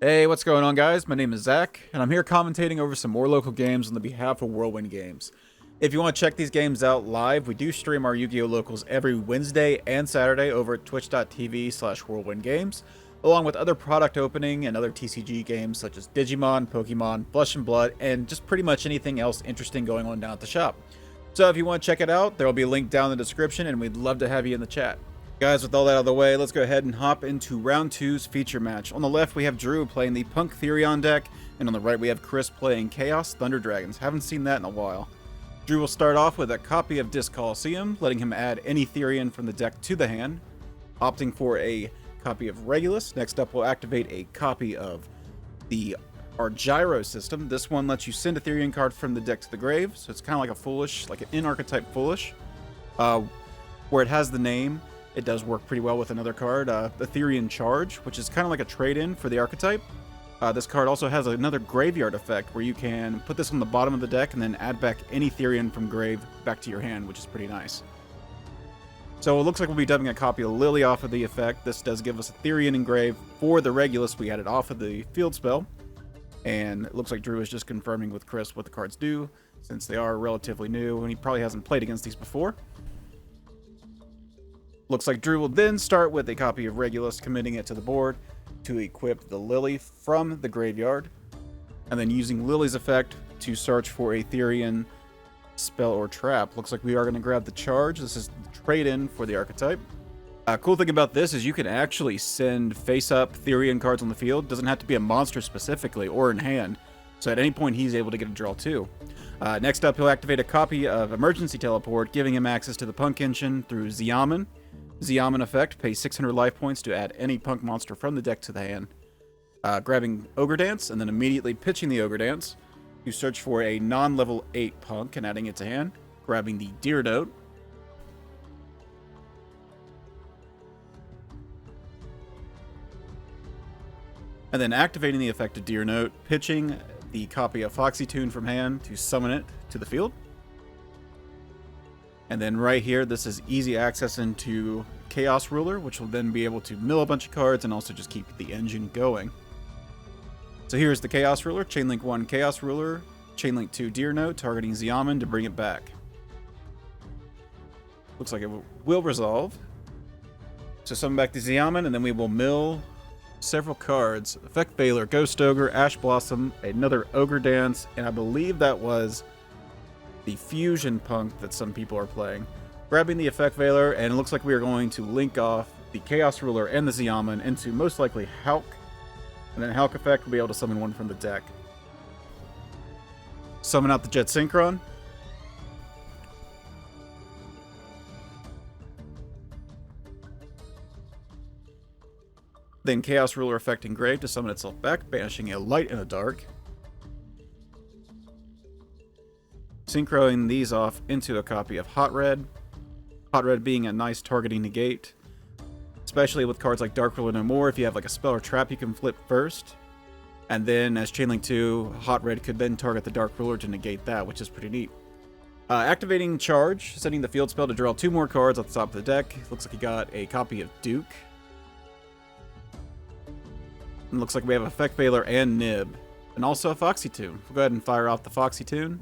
Hey, what's going on, guys? My name is Zach, and I'm here commentating over some more local games on the behalf of Whirlwind Games. If you want to check these games out live, we do stream our Yu-Gi-Oh! Locals every Wednesday and Saturday over at twitch.tv/WhirlwindGames, along with other product opening and other TCG games such as Digimon, Pokemon, Flesh and Blood, and just pretty much anything else interesting going on down at the shop. So if you want to check it out, there will be a link down in the description, and we'd love to have you in the chat. Guys, with all that out of the way, let's go ahead and hop into round two's feature match. On the left, we have Drew playing the Punk Therion deck, and on the right, we have Chris playing Chaos Thunder Dragons. Haven't seen that in a while. Drew will start off with a copy of Disc Coliseum, letting him add any Therion from the deck to the hand, opting for a copy of Regulus. Next up, we'll activate a copy of the Argyro system. This one lets you send a Therion card from the deck to the grave, so it's kind of like a Foolish, like an in-archetype Foolish. Where it has the name, it does work pretty well with another card, the Therion Charge, which is kind of like a trade-in for the archetype. This card also has another graveyard effect where you can put this on the bottom of the deck and then add back any Therion from grave back to your hand, which is pretty nice. So it looks like we'll be dubbing a copy of Lily off of the effect. This does give us a Therion in grave. For the Regulus, we added off of the field spell. And it looks like Drew is just confirming with Chris what the cards do, since they are relatively new and he probably hasn't played against these before. Looks like Drew will then start with a copy of Regulus, committing it to the board to equip the Lily from the graveyard, and then using Lily's effect to search for a Therion spell or trap. Looks like we are going to grab the Charge. This is the trade-in for the archetype. Cool thing about this is you can actually send face-up Therion cards on the field. Doesn't have to be a monster specifically or in hand, so at any point he's able to get a draw too. Next up, he'll activate a copy of Emergency Teleport, giving him access to the Punk Engine through Xiamen. Xiamen effect, pay 600 life points to add any Punk monster from the deck to the hand. Grabbing Ogre Dance, and then immediately pitching the Ogre Dance. You search for a non-level 8 Punk and adding it to hand. Grabbing the Deer Note. And then activating the effect of Deer Note, pitching the copy of Foxy Tune from hand to summon it to the field. And then right here, this is easy access into Chaos Ruler, which will then be able to mill a bunch of cards and also just keep the engine going. So here's the Chaos Ruler, Chainlink 1 Chaos Ruler, Chainlink 2 Deer Note, targeting Xiamen to bring it back. Looks like it will resolve. So summon back to Xiamen, and then we will mill several cards. Effect Veiler, Ghost Ogre, Ash Blossom, another Ogre Dance, and I believe that was the Fusion Punk that some people are playing. Grabbing the Effect Veiler, and it looks like we are going to link off the Chaos Ruler and the Xiamen into most likely Hulk, and then Hulk effect will be able to summon one from the deck. Summon out the Jet Synchron. Then Chaos Ruler effect engraved to summon itself back, banishing a light and a dark. Synchroing these off into a copy of Hot Red. Hot Red being a nice targeting negate, especially with cards like Dark Ruler No More. If you have like a spell or trap, you can flip first. And then as Chainlink 2, Hot Red could then target the Dark Ruler to negate that, which is pretty neat. Activating Charge, setting the field spell to draw 2 more cards off the top of the deck. Looks like he got a copy of Duke. And looks like we have Effect Veiler and Nib. And also a Foxy Tune. We'll go ahead and fire off the Foxy Tune.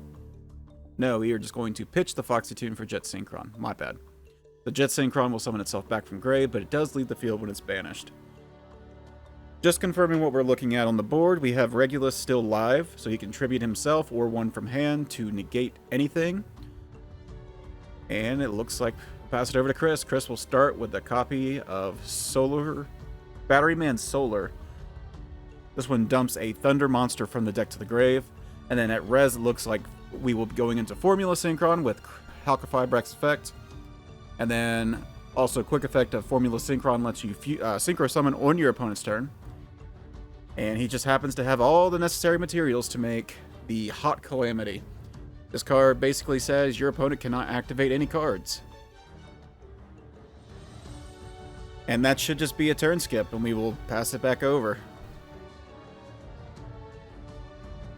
No, we are just going to pitch the Foxy Tune for Jet Synchron. My bad. The Jet Synchron will summon itself back from grave, but it does leave the field when it's banished. Just confirming what we're looking at on the board, we have Regulus still live, so he can tribute himself or one from hand to negate anything. And it looks like we'll pass it over to Chris. Chris will start with a copy of Batteryman Solar. This one dumps a Thunder monster from the deck to the grave. And then at res, it looks like we will be going into Formula Synchron with Halkify Brex effect. And then also quick effect of Formula Synchron lets you synchro summon on your opponent's turn. And he just happens to have all the necessary materials to make the Hot Calamity. This card basically says your opponent cannot activate any cards. And that should just be a turn skip, and we will pass it back over.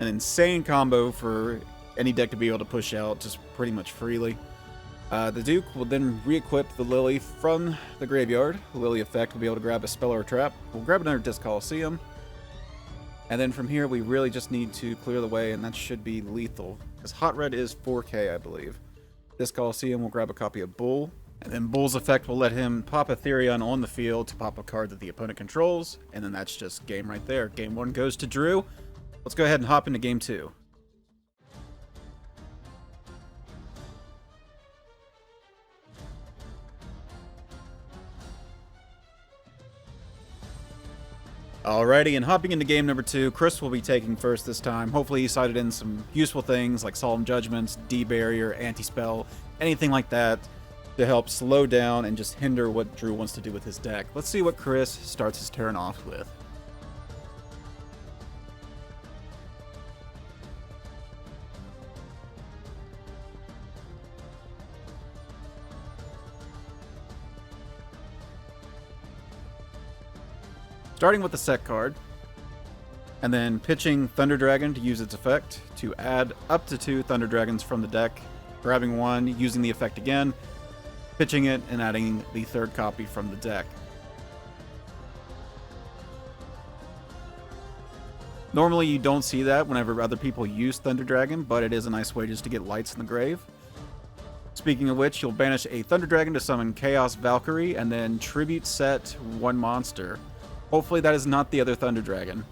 An insane combo for any deck to be able to push out just pretty much freely. The Duke will then re-equip the Lily from the graveyard. The Lily effect will be able to grab a spell or a trap. We'll grab another Disc Coliseum. And then from here, we really just need to clear the way, and that should be lethal. Because Hot Red is 4K, I believe. This Coliseum will grab a copy of Bull, and then Bull's effect will let him pop a Therion on the field to pop a card that the opponent controls, and then that's just game right there. Game 1 goes to Drew. Let's go ahead and hop into Game 2. Alrighty, and hopping into game number 2, Chris will be taking first this time. Hopefully he cited in some useful things like Solemn Judgments, D-Barrier, Anti-Spell, anything like that to help slow down and just hinder what Drew wants to do with his deck. Let's see what Chris starts his turn off with. Starting with the set card, and then pitching Thunder Dragon to use its effect to add up to 2 Thunder Dragons from the deck, grabbing one, using the effect again, pitching it, and adding the 3rd copy from the deck. Normally you don't see that whenever other people use Thunder Dragon, but it is a nice way just to get lights in the grave. Speaking of which, you'll banish a Thunder Dragon to summon Chaos Valkyrie, and then tribute set 1 monster. Hopefully that is not the other Thunder Dragon.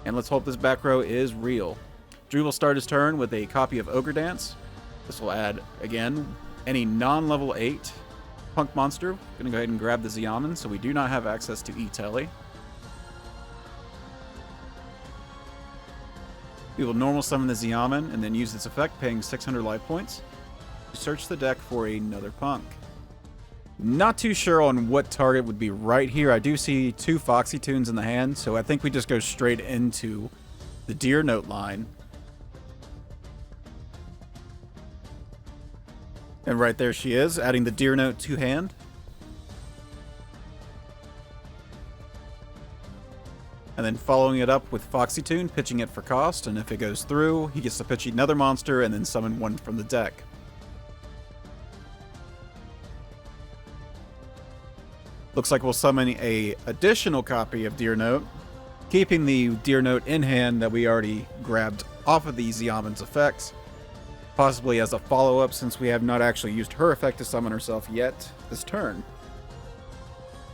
And let's hope this back row is real. Drew will start his turn with a copy of Ogre Dance. This will add, again, any non-level 8 punk monster. Gonna go ahead and grab the Xiamen, so we do not have access to E-Telly. We will normal summon the Xiamen and then use its effect, paying 600 life points, to search the deck for another punk. Not too sure on what target would be right here. I do see 2 Foxy Tunes in the hand, so I think we just go straight into the Deer Note line. And right there she is, adding the Deer Note to hand. And then following it up with Foxy Tune, pitching it for cost, and if it goes through, he gets to pitch another monster and then summon one from the deck. Looks like we'll summon a additional copy of Deer Note, keeping the Deer Note in hand that we already grabbed off of the Xiamen's effects, possibly as a follow-up since we have not actually used her effect to summon herself yet this turn.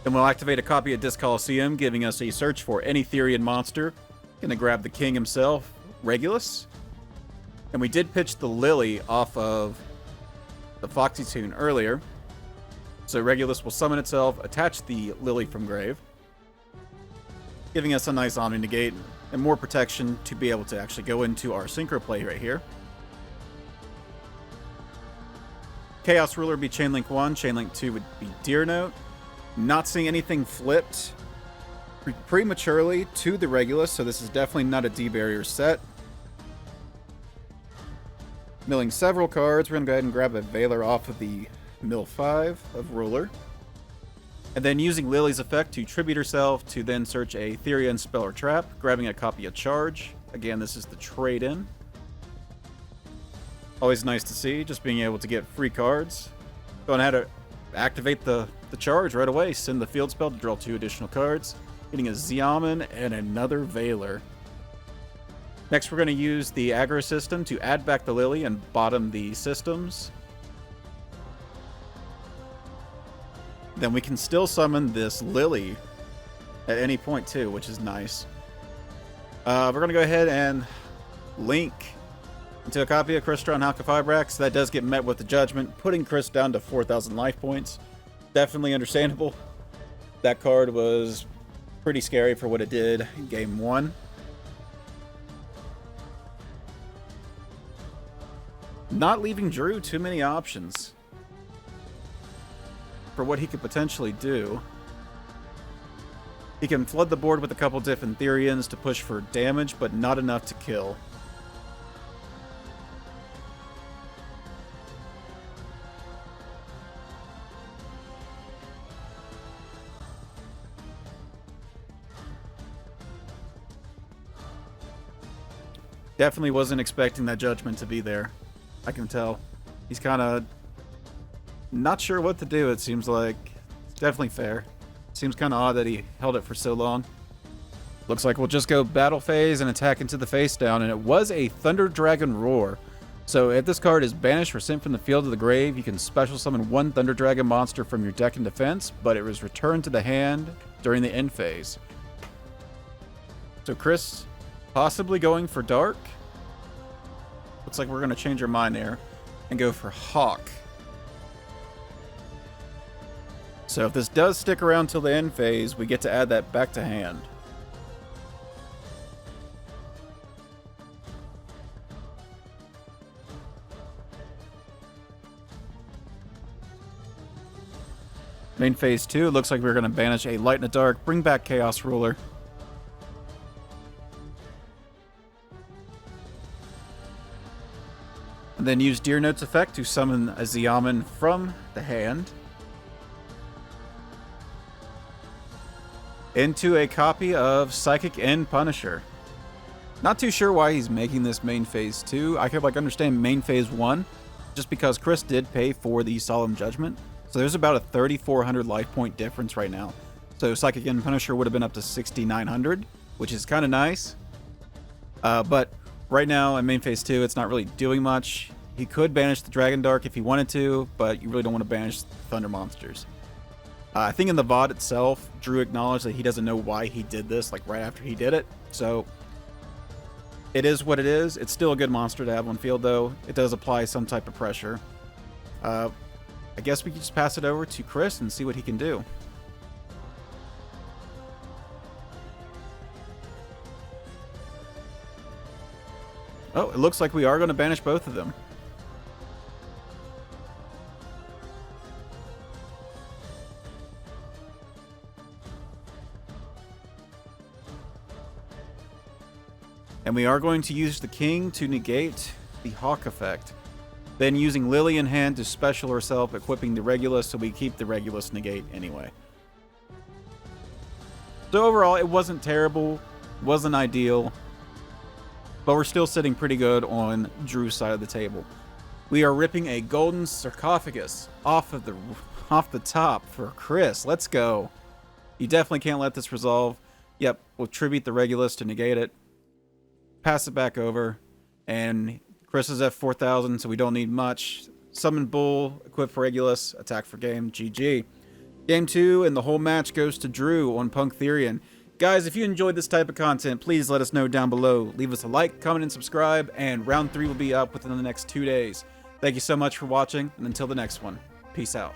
Then we'll activate a copy of Disc Coliseum, giving us a search for any Therion monster. Gonna grab the king himself, Regulus. And we did pitch the Lily off of the Foxy Tune earlier. So Regulus will summon itself, attach the Lily from grave, giving us a nice Omni Negate and more protection to be able to actually go into our Synchro play right here. Chaos Ruler would be Chainlink 1, Chainlink 2 would be Deer Note. Not seeing anything flipped prematurely to the Regulus, so this is definitely not a D-Barrier set. Milling several cards, we're going to go ahead and grab a Veiler off of the mill 5 of Ruler. And then using Lily's effect to tribute herself to then search a Therion spell or trap, grabbing a copy of Charge. Again, this is the trade-in. Always nice to see, just being able to get free cards. Going ahead to activate the Charge right away, send the field spell to draw 2 additional cards, getting a Xiamen and another Veiler. Next, we're going to use the aggro system to add back the Lily and bottom the systems. Then we can still summon this Lily at any point too, which is nice. We're going to go ahead and link into a copy of Crystron Halqifibrax. That does get met with the Judgment, putting Chris down to 4,000 life points. Definitely understandable. That card was pretty scary for what it did in Game 1. Not leaving Drew too many options for what he could potentially do. He can flood the board with a couple different Therions to push for damage, but not enough to kill. Definitely wasn't expecting that Judgment to be there. I can tell. He's kind of not sure what to do, it seems like. It's definitely fair. Seems kind of odd that he held it for so long. Looks like we'll just go battle phase and attack into the face down, and it was a Thunder Dragon Roar. So if this card is banished or sent from the field to the grave, you can special summon one Thunder Dragon monster from your deck in defense, but it was returned to the hand during the end phase. So Chris, possibly going for Dark. Looks like we're going to change our mind there and go for Hawk. So if this does stick around till the end phase, we get to add that back to hand. Main phase 2, it looks like we're going to banish a Light in the Dark, bring back Chaos Ruler. And then use Deer Note's effect to summon a Xiamen from the hand into a copy of Psychic End Punisher. Not too sure why he's making this main phase 2. I could understand main phase 1, just because Chris did pay for the Solemn Judgment. So there's about a 3,400 life point difference right now. So Psychic End Punisher would have been up to 6,900, which is kind of nice. But right now in main phase 2, it's not really doing much. He could banish the Dragon Dark if he wanted to, but you really don't want to banish the Thunder monsters. I think in the VOD itself, Drew acknowledged that he doesn't know why he did this, like right after he did it. So it is what it is. It's still a good monster to have on field, though. It does apply some type of pressure. I guess we can just pass it over to Chris and see what he can do. Oh, it looks like we are going to banish both of them. And we are going to use the King to negate the Hawk effect. Then using Lily in hand to special herself, equipping the Regulus, so we keep the Regulus negate anyway. So overall, it wasn't terrible, wasn't ideal, but we're still sitting pretty good on Drew's side of the table. We are ripping a Golden Sarcophagus off the top for Chris. Let's go. You definitely can't let this resolve. Yep, we'll tribute the Regulus to negate it. Pass it back over, and Chris is at 4,000, so we don't need much. Summon Bull, equip Regulus, attack for game, GG. Game 2, and the whole match goes to Drew on Punk Therion. Guys, if you enjoyed this type of content, please let us know down below. Leave us a like, comment, and subscribe, and round 3 will be up within the next 2 days. Thank you so much for watching, and until the next one, peace out.